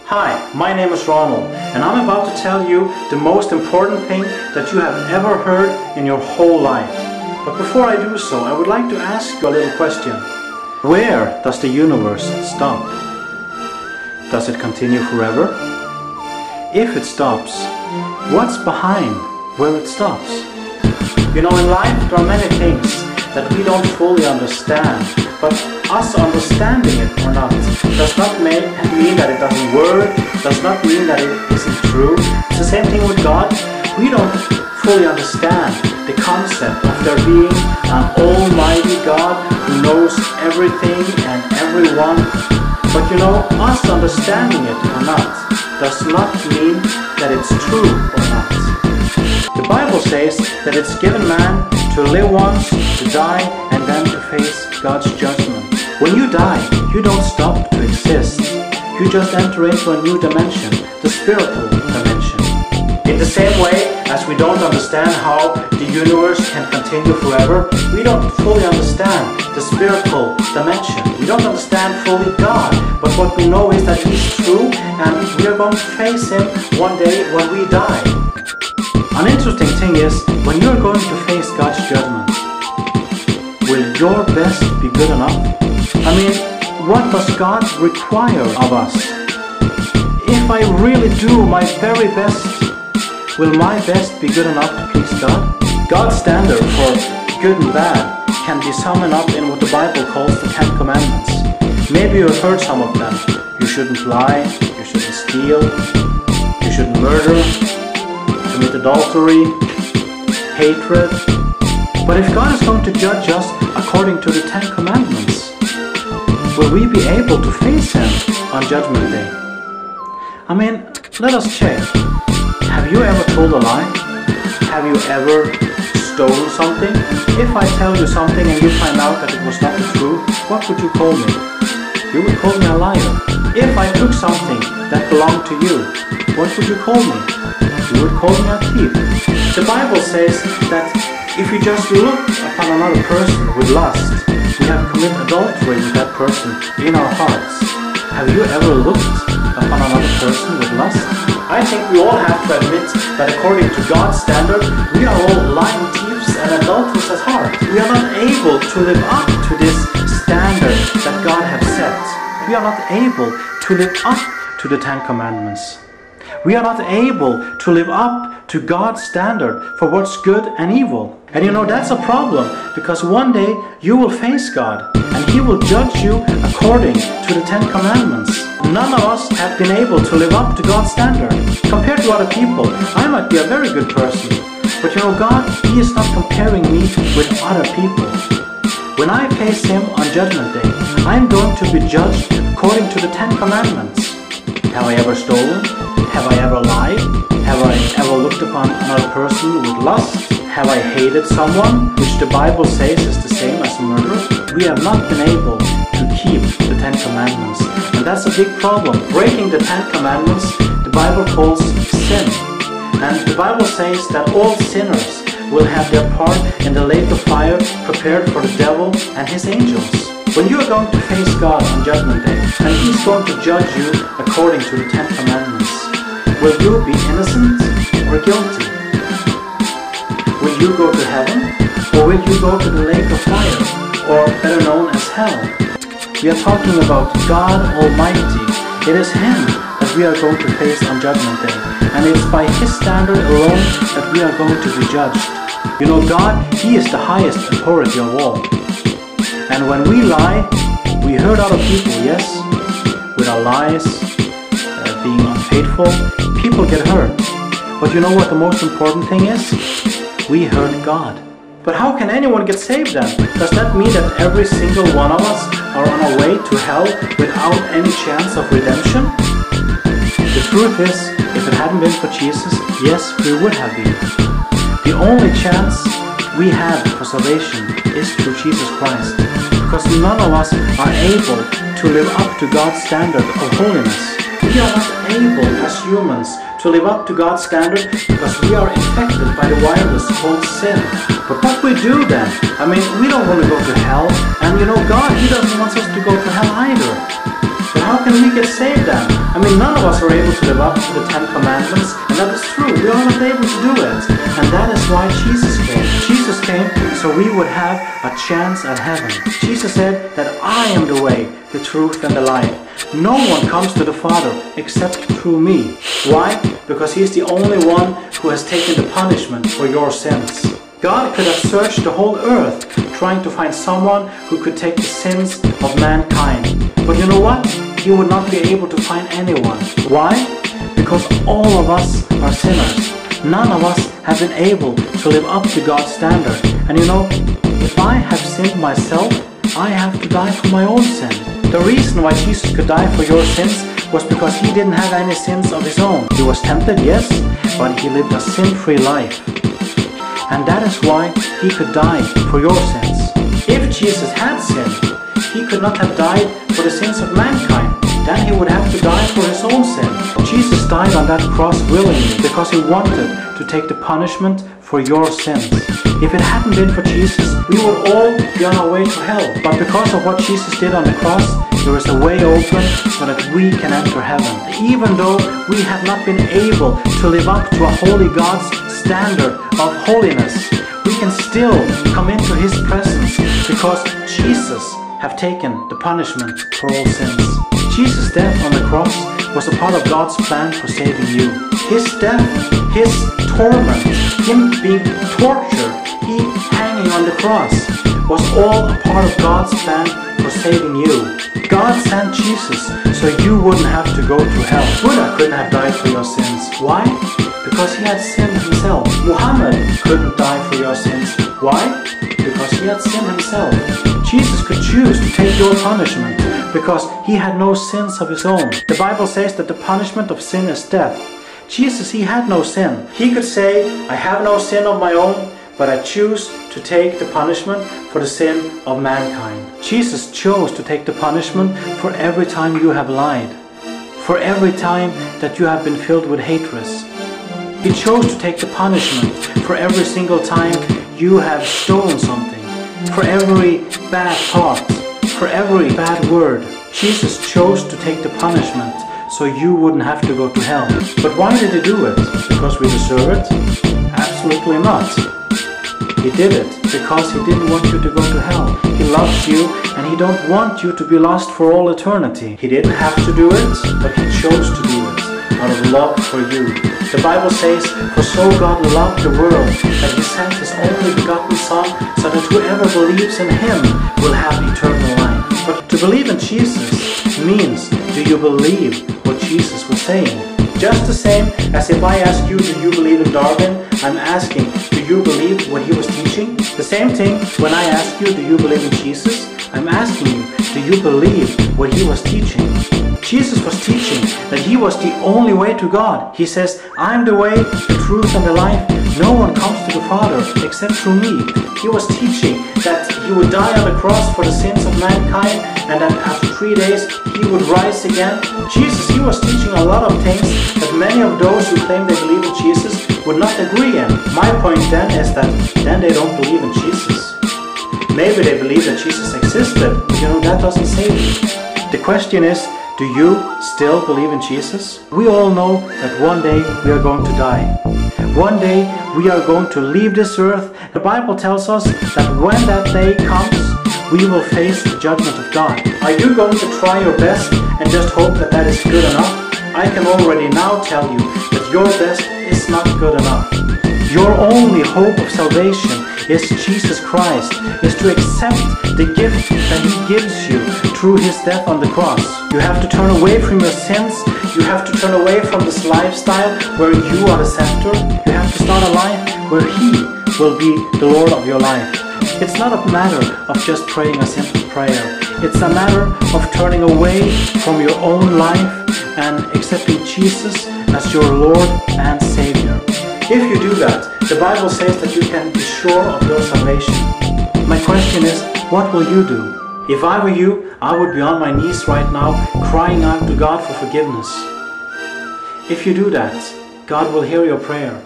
Hi, my name is Ronald, and I'm about to tell you the most important thing that you have ever heard in your whole life. But before I do so, I would like to ask you a little question. Where does the universe stop? Does it continue forever? If it stops, what's behind where it stops? You know, in life there are many things that we don't fully understand, but us understanding it or not does not mean that it doesn't work, does not mean that it isn't true. It's the same thing with God. We don't fully understand the concept of there being an almighty God who knows everything and everyone. But you know, us understanding it or not does not mean that it's true or not. The Bible says that it's given man to live once, to die, and then to face God's judgment. When you die, you don't stop to exist. You just enter into a new dimension, the spiritual dimension. In the same way as we don't understand how the universe can continue forever, we don't fully understand the spiritual dimension. We don't understand fully God, but what we know is that He's true and we are going to face Him one day when we die. An interesting thing is, when you're going to face God's judgment, will your best be good enough? I mean, what does God require of us? If I really do my very best, will my best be good enough to please God? God's standard for good and bad can be summed up in what the Bible calls the 10 Commandments. Maybe you've heard some of them. You shouldn't lie, you shouldn't steal, you shouldn't murder, commit adultery, hatred. But if God is going to judge us according to the 10 Commandments, will we be able to face Him on Judgment Day? I mean, let us check. Have you ever told a lie? Have you ever stolen something? If I tell you something and you find out that it was not the truth, what would you call me? You would call me a liar. If I took something that belonged to you, what would you call me? You would call me a thief. The Bible says that if we just look upon another person with lust, we have committed adultery with that person in our hearts. Have you ever looked upon another person with lust? I think we all have to admit that according to God's standard, we are all lying thieves and adulterers at heart. We are not able to live up to this standard that God has set. We are not able to live up to the 10 Commandments. We are not able to live up to God's standard for what's good and evil. And you know, that's a problem, because one day you will face God and He will judge you according to the 10 Commandments. None of us have been able to live up to God's standard. Compared to other people, I might be a very good person. But you know, God, He is not comparing me with other people. When I face Him on Judgment Day, I am going to be judged according to the 10 Commandments. Have I ever stolen? Have I ever lied? Have I ever looked upon another person with lust? Have I hated someone, which the Bible says is the same as murder? We have not been able to keep the 10 Commandments. And that's a big problem. Breaking the 10 Commandments, the Bible calls sin. And the Bible says that all sinners will have their part in the lake of fire prepared for the devil and his angels. When you are going to face God on Judgment Day, and He's going to judge you according to the 10 Commandments, will you be innocent or guilty? Will you go to heaven, or will you go to the lake of fire, or better known as hell? We are talking about God Almighty. It is Him that we are going to face on Judgment Day, and it's by His standard alone that we are going to be judged. You know, God, He is the highest authority of all. And when we lie, we hurt other people, yes? With our lies, being unfaithful, people get hurt. But you know what the most important thing is? We hurt God. But how can anyone get saved then? Does that mean that every single one of us are on our way to hell without any chance of redemption? The truth is, if it hadn't been for Jesus, yes, we would have been. The only chance we have for salvation is through Jesus Christ, because none of us are able to live up to God's standard of holiness. We are not able as humans to live up to God's standard because we are infected by the virus called sin. But what we do then? I mean, we don't want to go to hell, and you know, God, He doesn't want us to go to hell either. But how can we get saved then? I mean, none of us are able to live up to the 10 Commandments, and that is true. We are not able to do it. And that is why Jesus came. Jesus came so we would have a chance at heaven. Jesus said that I am the way, the truth, and the life. No one comes to the Father except through me. Why? Because He is the only one who has taken the punishment for your sins. God could have searched the whole earth trying to find someone who could take the sins of mankind. But you know what? He would not be able to find anyone. Why? Because all of us are sinners. None of us have been able to live up to God's standard. And you know, if I have sinned myself, I have to die for my own sin. The reason why Jesus could die for your sins was because He didn't have any sins of His own. He was tempted, yes, but He lived a sin-free life. And that is why He could die for your sins. If Jesus had sinned, He could not have died for the sins of mankind. Then He would have to die for His own sin. Jesus died on that cross willingly because He wanted to take the punishment for your sins. If it hadn't been for Jesus, we would all be on our way to hell. But because of what Jesus did on the cross, there is a way open so that we can enter heaven. Even though we have not been able to live up to a holy God's standard of holiness, we can still come into His presence because Jesus have taken the punishment for all sins. Jesus' death on the cross was a part of God's plan for saving you. His death, His torment, Him being tortured, He hanging on the cross, was all a part of God's plan for saving you. God sent Jesus so you wouldn't have to go to hell. Buddha couldn't have died for your sins. Why? Because he had sinned himself. Muhammad couldn't die for your sins. Why? Because he had sinned himself. Jesus could choose to take your punishment because He had no sins of His own. The Bible says that the punishment of sin is death. Jesus, He had no sin. He could say, I have no sin of my own, but I choose to take the punishment for the sin of mankind. Jesus chose to take the punishment for every time you have lied, for every time that you have been filled with hatred. He chose to take the punishment for every single time you have stolen something, for every bad thought, for every bad word. Jesus chose to take the punishment so you wouldn't have to go to hell. But why did He do it? Because we deserve it? Absolutely not. He did it because He didn't want you to go to hell. He loves you and He don't want you to be lost for all eternity. He didn't have to do it, but He chose to do it out of love for you. The Bible says, for so God loved the world that He sent His only begotten Son so that whoever believes in Him will have eternal life. But to believe in Jesus means, do you believe what Jesus was saying? Just the same as if I ask you, do you believe in Darwin? I'm asking, do you believe what he was teaching? The same thing when I ask you, do you believe in Jesus? I'm asking you, do you believe what He was teaching? Jesus was teaching that He was the only way to God. He says, I'm the way, the truth, and the life. No one comes to the Father except through me. He was teaching that He would die on the cross for the sins of mankind, and that after 3 days He would rise again. Jesus, He was teaching a lot of things that many of those who claim they believe in Jesus would not agree in. My point then is that then they don't believe in Jesus. Maybe they believe that Jesus existed, but you know, that doesn't save you. The question is, do you still believe in Jesus? We all know that one day we are going to die. One day we are going to leave this earth. The Bible tells us that when that day comes, we will face the judgment of God. Are you going to try your best and just hope that that is good enough? I can already now tell you that your best is not good enough. Your only hope of salvation is Jesus Christ, is to accept the gift that He gives you through His death on the cross. You have to turn away from your sins. You have to turn away from this lifestyle where you are the center. You have to start a life where He will be the Lord of your life. It's not a matter of just praying a simple prayer. It's a matter of turning away from your own life and accepting Jesus as your Lord and Savior. If you do that, the Bible says that you can be sure of your salvation. My question is, what will you do? If I were you, I would be on my knees right now, crying out to God for forgiveness. If you do that, God will hear your prayer.